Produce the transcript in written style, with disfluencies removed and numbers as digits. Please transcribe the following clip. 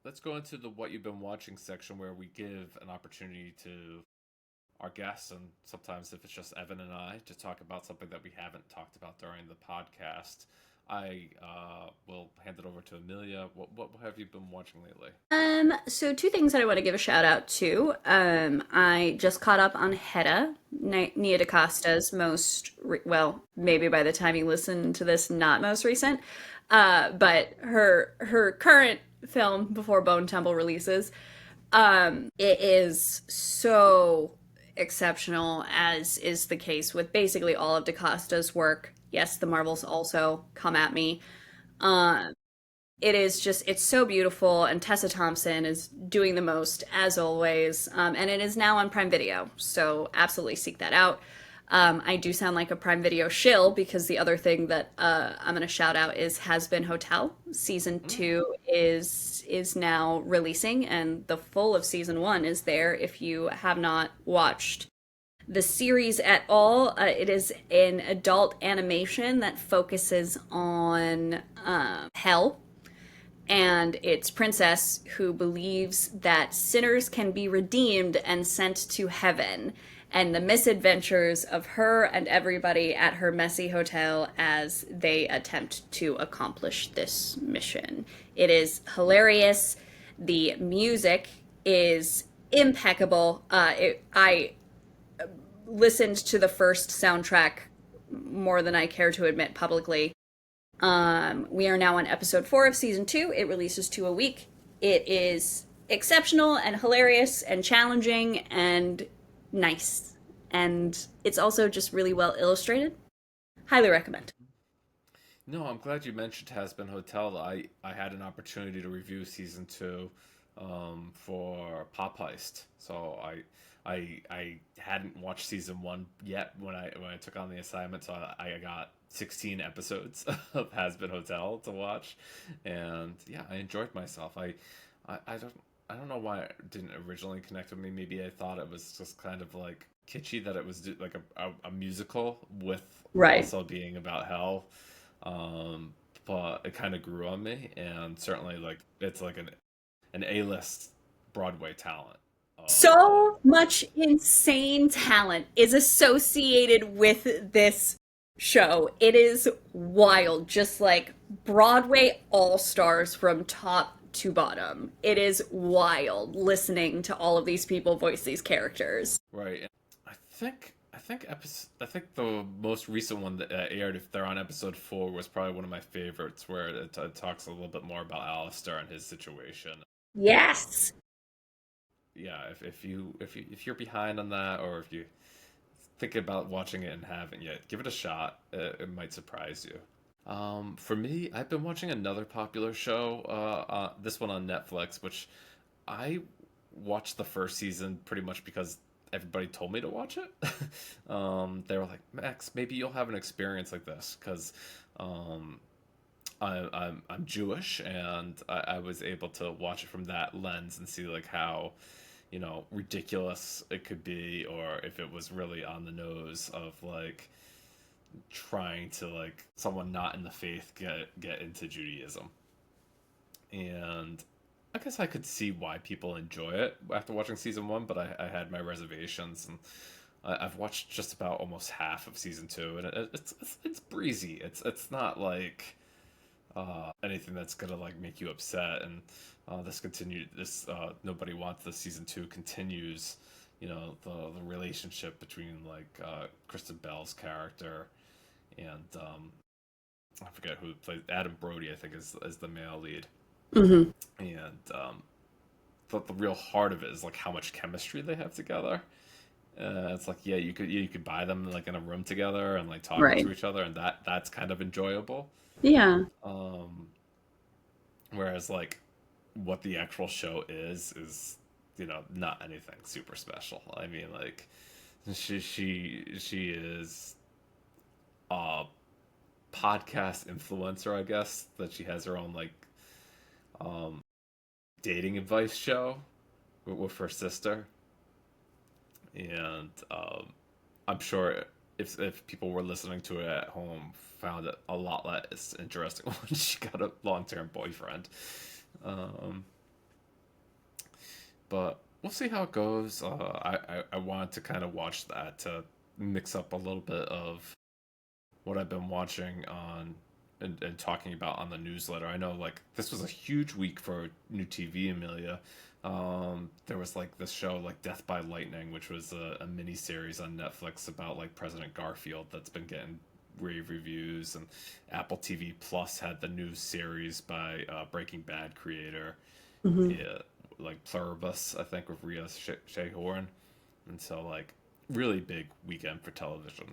let's go into the what you've been watching section where we give an opportunity to our guests and sometimes if it's just Evan and I to talk about something that we haven't talked about during the podcast. I will hand it over to Amelia. What have you been watching lately? So two things that I want to give a shout out to. I just caught up on Hedda, Nia DaCosta's well, maybe by the time you listen to this, not most recent, but her current film before Bone Temple releases. It is so exceptional, as is the case with basically all of DaCosta's work. Yes, the Marvels also come at me. Um, it is just it's so beautiful, and Tessa Thompson is doing the most as always, and it is now on Prime Video, so absolutely seek that out. I do sound like a Prime Video shill because the other thing that I'm going to shout out is Hazbin Hotel. Season Mm. 2 is now releasing, and the full of season 1 is there if you have not watched the series at all. It is an adult animation that focuses on hell, and it's Princess who believes that sinners can be redeemed and sent to heaven, and the misadventures of her and everybody at her messy hotel as they attempt to accomplish this mission. It is hilarious. The music is impeccable. I listened to the first soundtrack more than I care to admit publicly. We are now on episode 4 of season 2. It releases 2 a week. It is exceptional and hilarious and challenging and nice. And it's also just really well illustrated. Highly recommend. No, I'm glad you mentioned Hazbin Hotel. I had an opportunity to review season two for Pop Heist, so I hadn't watched season one yet when I took on the assignment. So I got 16 episodes of Hazbin Hotel to watch, and yeah, I enjoyed myself. I don't know why it didn't originally connect with me. Maybe I thought it was just kind of like kitschy that it was like a musical with Right. also being about hell. Um, but it kind of grew on me, and certainly like it's like an A-list Broadway talent. Like So much insane talent is associated with this show. It is wild, just like Broadway all stars from top to bottom. It is wild listening to all of these people voice these characters. right. And I think the most recent one that aired, if they're on episode four, was probably one of my favorites, where it talks a little bit more about Alistair and his situation. Yes. Yeah, if you're behind on that, or if you thinking about watching it and haven't yet, give it a shot. It might surprise you. For me, I've been watching another popular show, this one on Netflix, which I watched the first season pretty much because everybody told me to watch it. They were like, Max, maybe you'll have an experience like this, because um, I'm Jewish, and I was able to watch it from that lens and see like how ridiculous it could be, or if it was really on the nose of like trying to like someone not in the faith get into Judaism. And I guess I could see why people enjoy it after watching season one, but I had my reservations, and I've watched just about almost half of season two, and it's breezy. It's not like anything that's gonna like make you upset. And this nobody wants this season two continues. The relationship between like Kristen Bell's character and I forget who plays Adam Brody. I think is the male lead, Hmm. and the real heart of it is like how much chemistry they have together. It's like yeah, you could buy them like in a room together and like talking Right. to each other, and that's kind of enjoyable. Yeah. Um, Whereas like what the actual show is not anything super special. I mean like she is a podcast influencer, I guess, that she has her own like um dating advice show with her sister. And I'm sure if people were listening to it at home found it a lot less interesting when she got a long-term boyfriend. um but we'll see how it goes. I wanted to kind of watch that to mix up a little bit of what I've been watching on and talking about on the newsletter. I know like this was a huge week for new TV, Amelia. There was like this show like Death by Lightning, which was a mini series on Netflix about like President Garfield that's been getting rave reviews, and Apple TV Plus had the new series by Breaking Bad creator, Hmm. yeah, like Pluribus, I think, with Rhea Shehorn, and so like really big weekend for television.